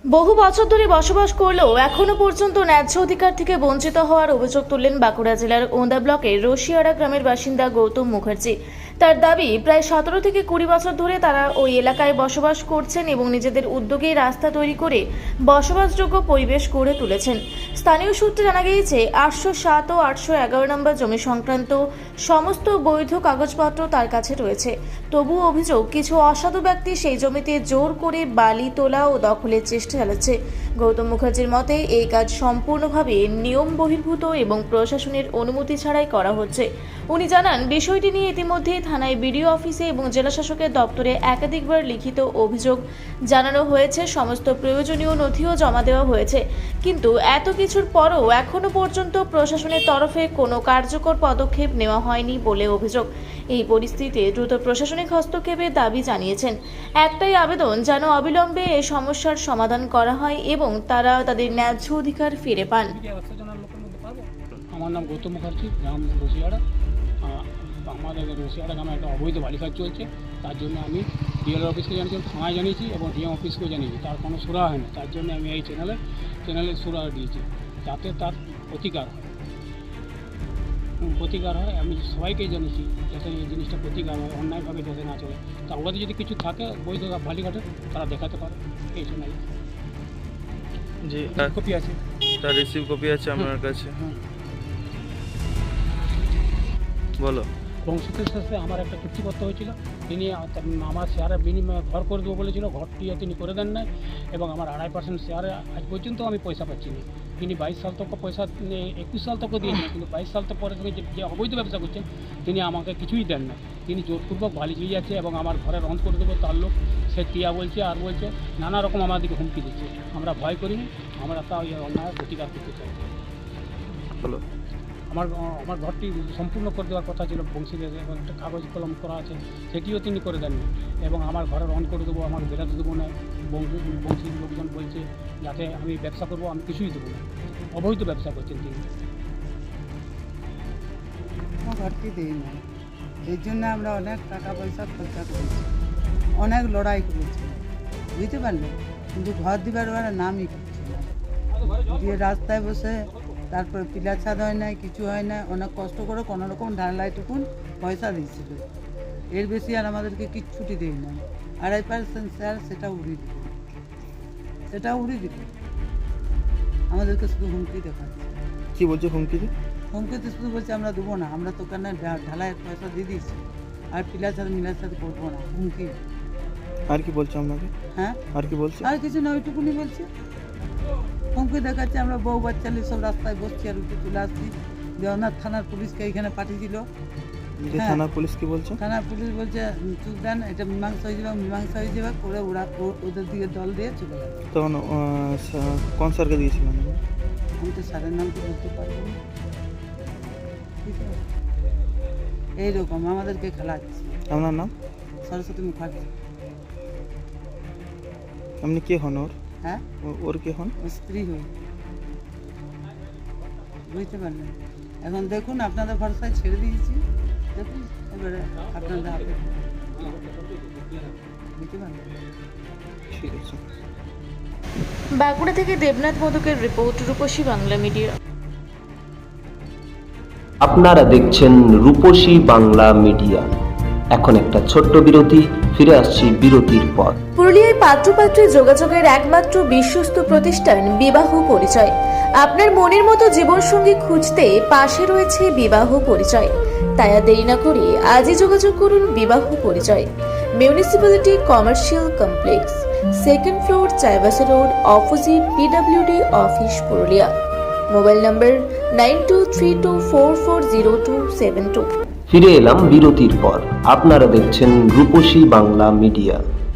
বহু বছর ধরে বসবাস করলেও এখনো পর্যন্ত ন্যায্য অধিকার থেকে বঞ্চিত হওয়ার অভিযোগ তুললেন বাঁকুড়া জেলার ওন্দা ব্লকের রশিয়াড়া গ্রামের বাসিন্দা গৌতম মুখার্জি। তার দাবি, প্রায় 17 থেকে 20 বছর ধরে তারা ওই এলাকায় বসবাস করছেন এবং নিজেদের উদ্যোগে রাস্তা তৈরি করে বসবাসযোগ্য পরিবেশ গড়ে তুলেছেন। স্থানীয় সূত্রে জানা গিয়েছে 807 ও 811 নম্বর জমি সংক্রান্ত সমস্ত বৈধ কাগজপত্র তার কাছে রয়েছে। তবুও অভিযোগ, কিছু অসাধু ব্যক্তি সেই জমিতে জোর করে বালি তোলা ও দখলের চেষ্টা চালাচ্ছে। গৌতম মুখার্জির মতে এই কাজ সম্পূর্ণভাবে নিয়ম বহির্ভূত এবং প্রশাসনের অনুমতি ছাড়াই করা হচ্ছে। উনি জানান, বিষয়টি নিয়ে ইতিমধ্যে থানায় বিডিও অফিসে এবং জেলাশাসকের দপ্তরে একাধিকবার লিখিত অভিযোগ জানানো হয়েছে, সমস্ত প্রয়োজনীয় নথিও জমা দেওয়া হয়েছে, কিন্তু এত কিছুর পরও এখনো পর্যন্ত প্রশাসনের তরফে কোনো কার্যকর পদক্ষেপ নেওয়া হয়নি বলে অভিযোগ। এই পরিস্থিতিতে দ্রুত প্রশাসনিক হস্তক্ষেপের দাবি জানিয়েছেন। একটাই আবেদন, যেন অবিলম্বে এই সমস্যার সমাধান করা হয় এবং তারা তাদের ন্যায্য অধিকার ফিরে পান। আমার নাম গৌতম মুখার্জি, গ্রাম রশিয়াড়া। আমাদের রশিয়াড়া গ্রামে একটা অবৈধ বালি কাজ চলছে, তার জন্য আমি ডিএলআর অফিসকে জানিয়েছি, থানায় জানিয়েছি এবং ডিএম অফিসকেও জানিয়েছি। তার কোনো সুরা হয় না, তার জন্য আমি এই চ্যানেলে সুরা দিয়েছি, যাতে তার প্রতিকার হয়। আমি সবাইকেই জানিয়েছি যাতে এই জিনিসটা প্রতিকার হয়, অন্যায়ভাবে যাতে না চলে। তা ওদের যদি কিছু থাকে বৈধ বালিঘাটে, তারা দেখাতে পারে। এই জন্য যে কপি আছে, তার রিসিভ কপি আছে আপনার কাছে? বলো। বংশীদের সাথে আমার একটা চুক্তিপত্র হয়েছিল, তিনি আমার শেয়ারের বিনিময়ে ঘর করে দেবো বলেছিল, ঘরটিও তিনি করে দেন নাই এবং আমার 2.5% শেয়ারে আজ পর্যন্ত আমি পয়সা পাচ্ছি না। তিনি 22 সাল তক পয়সা 21 সাল তক দিয়েছেন, কিন্তু 22 সাল পরে থেকে যে অবৈধ ব্যবসা করছেন তিনি আমাকে কিছুই দেন না। তিনি জোরপূর্বক বালি চুরি যাচ্ছে এবং আমার ঘরে রন্ধ করে দেবো তার লোক সে টিয়া বলছে আর বলছে, নানা রকম আমাদেরকে হুমকি দিচ্ছে। আমরা ভয় করিনি, আমরা তা ওই অন্যায় প্রতিকার করতে চাই। বলো। আমার ঘরটি সম্পূর্ণ করে দেওয়ার কথা ছিল বংশীদের, এবং একটা কাগজ কলম করা আছে, সেটিও তিনি করে দেননি এবং আমার ঘরে রন করে দেবো, আমাকে বেরাতে দেবো না। বংশীর লোকজন বলছে যাতে আমি ব্যবসা করবো, আমি কিছুই দেবো না। অবৈধ ব্যবসা করছেন তিনি। ঘরটি দিই না, এই জন্য আমরা অনেক টাকা পয়সা খরচা করেছি, অনেক লড়াই করেছি, বুঝতে পারলেন, কিন্তু ঘর দিবার ওরা নামই করছে না। দিয়ে রাস্তায় বসে, তারপর পিলার ছাদ হয় না, কিছু হয় না, অনেক কষ্ট করে কোনোরকম ঢালাইটুকুন পয়সা দিয়েছিল। এর বেশি আর আমাদেরকে কিচ্ছুটি দেয় না। 2.5% শেয়ার সেটা উড়িয়ে দিল। আমাদেরকে শুধু হুমকি দেখাচ্ছে। কি বলছে হুমকিতে? হুমকিতে শুধু বলছে আমরা দেবো না, আমরা তো কেন ঢালাইয়ের পয়সা দিয়ে দিয়েছি, আর পিলার ছাদ মিলার সাথে করবো না, হুমকি। আর কি বলছে আপনাকে? হ্যাঁ, আর কি বলছে? আর কিছু না, ওইটুকুনি বলছে। হুমকি দেখাচ্ছে, আমরা বউ বাচ্চা নিয়ে সব রাস্তায় বসছি আর উঠে চলে আসছি। দেওনাথ থানার পুলিশকে এখানে পাঠিয়েছিল। যে থানার পুলিশ কি বলছে? থানার পুলিশ বলছে চুপ দেন, এটা মীমাংসা হয়ে যাবে করে ওরা ওদের দিকে দল দিয়ে চলে যাবে। তখন কোন স্যারকে দিয়েছিলেন? আমি তো স্যারের নাম তো বলতে পারবো না। এইরকম আমাদেরকে খেলাচ্ছে। আপনার নাম? সরস্বতী মুখার্জি। আপনি কে হন ওর? হ্যাঁ, ওর কে হন? স্ত্রী হই, বুঝতে পারলেন। এখন দেখুন, আপনাদের ভরসায় ছেড়ে দিয়েছি, দেখুন এবারে আপনাদের হাতে, বুঝতে পারলেন। ঠিক আছে। বাঁকুড়া থেকে দেবনাথ মোদকের রিপোর্ট, রূপসী বাংলা মিডিয়া। আপনারা দেখছেন রূপসী বাংলা মিডিয়া। এখন একটা ছোট্ট বিরতি, ফিরে আসছি বিরতির পর। পুরুলিয়ায় পাত্রপাত্রী যোগাযোগের একমাত্র বিশ্বস্ত প্রতিষ্ঠান বিবাহ পরিচয়। আপনার মনের মতো জীবনসঙ্গী খুঁজতে পাশে রয়েছে বিবাহ পরিচয়। তাই আর দেরি না করে আজই যোগাযোগ করুন বিবাহ পরিচয়। Municipality commercial complex, 2nd floor, Chaibasa road, opposite PWD office, Purulia. Mobile নম্বর 9232440272। ফিরে এলাম বিরতির পর। আপনারা দেখছেন রূপসী বাংলা মিডিয়া।